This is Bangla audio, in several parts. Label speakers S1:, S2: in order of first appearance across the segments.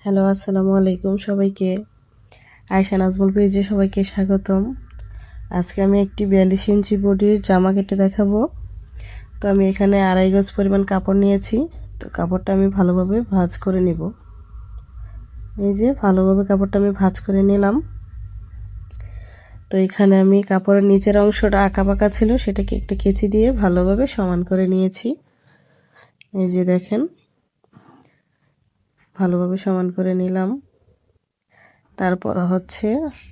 S1: হ্যালো, আসসালামু আলাইকুম সবাইকে। আয়শা নাজমুল পেজে সবাইকে স্বাগতম। আজকে আমি একটি 42 ইঞ্চি বডির জামা কেটে দেখাবো। তো আমি এখানে 2.5 গজ পরিমাণ কাপড় নিয়েছি। তো কাপড়টা আমি ভালোভাবে ভাঁজ করে নিব। এই যে ভালোভাবে কাপড়টা আমি ভাঁজ করে নিলাম। তো এখানে আমি কাপড়ের নিচের অংশটা আঁকাবাঁকা ছিল, সেটাকে একটা কেচি দিয়ে ভালোভাবে সমান করে নিয়েছি। এই যে দেখেন, ভালোভাবে সমান করে নিলাম। তারপর হচ্ছে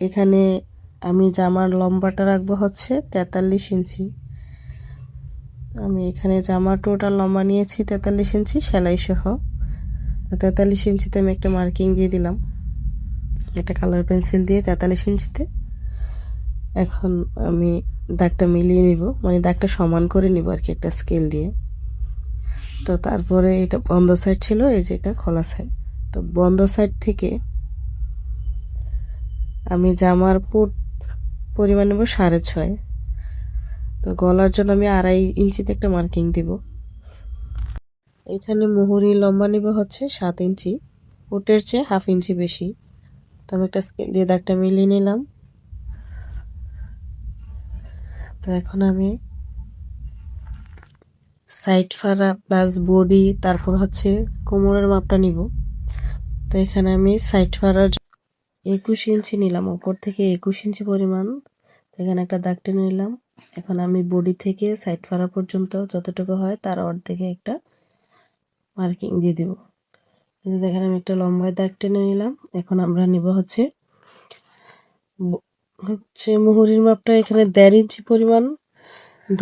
S1: এখানে আমি জামার লম্বাটা রাখবো হচ্ছে 43 ইঞ্চি। আমি এখানে জামার টোটাল লম্বা নিয়েছি 43 ইঞ্চি সেলাই সহ। 43 ইঞ্চিতে আমি একটা মার্কিং দিয়ে দিলাম, একটা কালার পেন্সিল দিয়ে 43 ইঞ্চিতে। এখন আমি দাগটা মিলিয়ে নিব, মানে দাগটা সমান করে নিব আর কি, একটা স্কেল দিয়ে। তো তারপরে এটা বন্ধ সাইড ছিল, এই যে এটা খোলা সাইড। তো বন্ধ সাইড থেকে আমি জামার পরিমাণ নেব 6.5। তো গলার জন্য আমি 2.5 ইঞ্চিতে একটা মার্কিং দিব। এখানে মুহুরি লম্বা নেব হচ্ছে 7 ইঞ্চি, পুটের চেয়ে 1/2 ইঞ্চি বেশি। তো আমি একটা স্কেল দিয়ে দাগটা মিলিয়ে নিলাম। তো এখন আমি সাইড ফাড়া প্লাস বডি, তারপর হচ্ছে কোমরের মাপটা নিব। তো এখানে আমি সাইড ফাড়ার 21 ইঞ্চি নিলাম, ওপর থেকে 21 ইঞ্চি পরিমাণ। এখানে একটা দাগ টেনে নিলাম। এখন আমি বডি থেকে সাইড ফাড়া পর্যন্ত যতটুকু হয় তার অর্ধেকে একটা মার্কিং দিয়ে দেব। দেখেন আমি একটা লম্বায় দাগ টেনে নিলাম। এখন আমরা নিব হচ্ছে মুহুরির মাপটা এখানে 1.5 ইঞ্চি পরিমাণ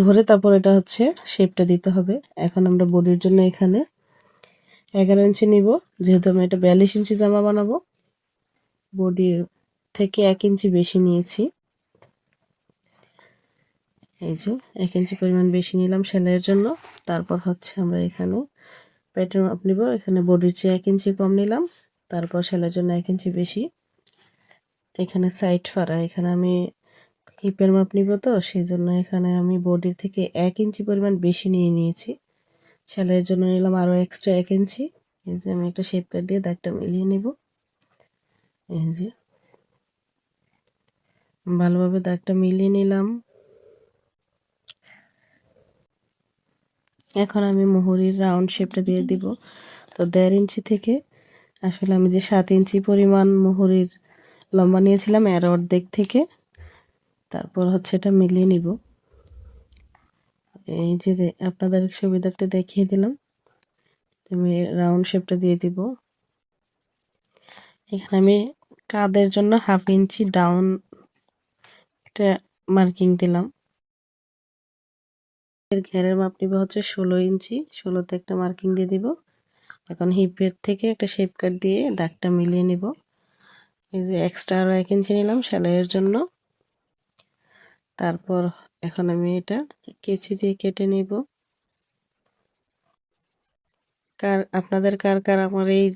S1: ধরে, তারপর এটা হচ্ছে শেপটা দিতে হবে। এখন আমরা বডির জন্য এখানে 11 ইঞ্চি নিব, যেহেতু আমি এটা 42 ইঞ্চি জামা বানাবো। বডির থেকে 1 ইঞ্চি বেশি নিয়েছি। এই যে 1 ইঞ্চি পরিমাণ বেশি নিলাম সেলাইয়ের জন্য। তারপর হচ্ছে আমরা এখানে পেটের মাপ নিব, এখানে বডির চেয়ে 1 ইঞ্চি কম নিলাম, তারপর সেলাইয়ের জন্য 1 ইঞ্চি বেশি। এখানে সাইড ফাড়া, এখানে আমি হিপের মাপ নিব, তো সেই জন্য এখানে আমি বডির থেকে 1 ইঞ্চি পরিমাণ বেশি নিয়ে নিয়েছি। সেলাইয়ের জন্য নিলাম আরও এক্সট্রা 1 ইঞ্চি। এই যে আমি একটা শেপ কাট দিয়ে দাগটা মিলিয়ে নিব। এই যে ভালোভাবে দাগটা মিলিয়ে নিলাম। এখন আমি মুহুরির রাউন্ড শেপটা দিয়ে দিব। তো 1.5 ইঞ্চি থেকে আসলে আমি যে 7 ইঞ্চি পরিমাণ মুহুরির লম্বা নিয়েছিলাম এর অর্ধেক থেকে তারপর হচ্ছে এটা মিলিয়ে নিব। এই যে আপনাদের সুবিধার্থে দেখিয়ে দিলাম। আমি রাউন্ড শেপটা দিয়ে দিব। এখানে আমি কাঁধের জন্য 1/2 ইঞ্চি ডাউন একটা মার্কিং দিলাম। এর ঘেরের মাপ নিব হচ্ছে 16 ইঞ্চি, 16তে একটা মার্কিং দিয়ে দিব। এখন হিপের থেকে একটা শেপ কাট দিয়ে দাগটা মিলিয়ে নিব। এই যে এক্সট্রা আরও 1 ইঞ্চি নিলাম সেলাইয়ের জন্য। তারপর এখন আমি এটা কেচি দিয়ে কেটে নিব। আপনাদের কার কার আমার এই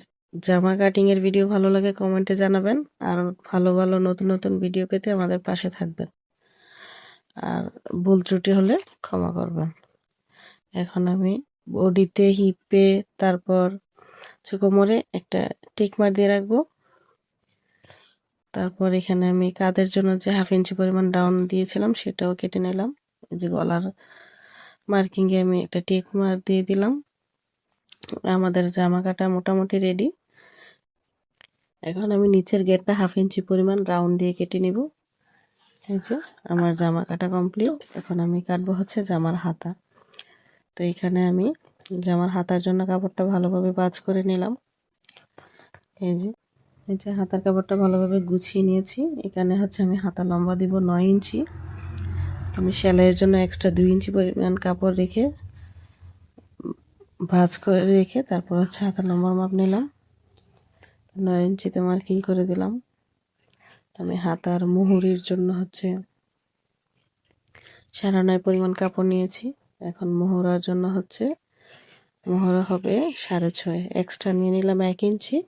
S1: জামা কাটিং এর ভিডিও ভালো লাগে কমেন্টে জানাবেন। আর ভালো ভালো নতুন নতুন ভিডিও পেতে আমাদের পাশে থাকবেন। আর ভুল ত্রুটি হলে ক্ষমা করবেন। এখন আমি বডিতে, হিপে, তারপর কোমরে একটা টিক মার দিয়ে রাখবো। তারপর এখানে আমি কাঁধের জন্য যে 1/2 ইঞ্চি পরিমাণ ডাউন দিয়েছিলাম সেটাও কেটে নিলাম। এই যে গলার মার্কিংয়ে আমি একটা টিক মার দিয়ে দিলাম। আমাদের জামা কাটা মোটামুটি রেডি। এখন আমি নিচের গেটটা 1/2 ইঞ্চি পরিমাণ রাউন্ড দিয়ে কেটে নিব। এই যে আমার জামা কাটা কমপ্লিট। এখন আমি কাটবো হচ্ছে জামার হাতা। তো এখানে আমি জামার হাতার জন্য কাপড়টা ভালোভাবে ভাঁজ করে নিলাম। এই যে হাতার কাপড়টা ভালোভাবে গুছিয়ে নিয়েছি। এখানে হচ্ছে আমি হাতা লম্বা দিব 9 ইঞ্চি। আমি সেলাইয়ের জন্য এক্সট্রা 2 ইঞ্চি পরিমাণ কাপড় রেখে ভাঁজ করে রেখে তারপর হচ্ছে হাতা লম্বার মাপ নিলাম, 9 ইঞ্চিতে মার্কিং করে দিলাম। আমি হাতার মুহুরির জন্য হচ্ছে 9.5 পরিমাণ কাপড় নিয়েছি। এখন মোহরার জন্য হচ্ছে মোহরা হবে 6.5, এক্সট্রা নিয়ে নিলাম 1 ইঞ্চি।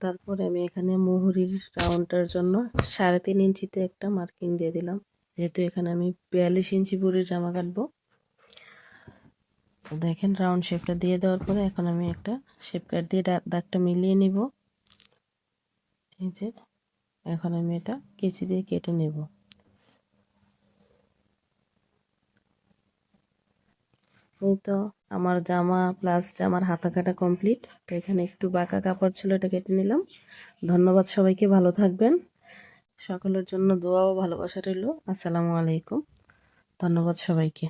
S1: তারপরে আমি এখানে মুহুরির রাউন্ডটার জন্য 3.5 ইঞ্চিতে একটা মার্কিং দিয়ে দিলাম, যেহেতু এখানে আমি 42 ইঞ্চি বুড়ির জামা কাটবো। তো দেখেন রাউন্ড শেপটা দিয়ে দেওয়ার পরে এখন আমি একটা শেপ কাট দিয়ে দাগটা মিলিয়ে নিব। এই যে এখন আমি এটা কেচি দিয়ে কেটে নেব। এই তো আমার জামা প্লাস জামার হাতা কাটা কমপ্লিট। তো এখানে একটু বাঁকা কাপড় ছিল, এটা কেটে নিলাম। ধন্যবাদ সবাইকে, ভালো থাকবেন। সকলের জন্য দোয়া ও ভালোবাসা রইল। আসসালামু আলাইকুম। ধন্যবাদ সবাইকে।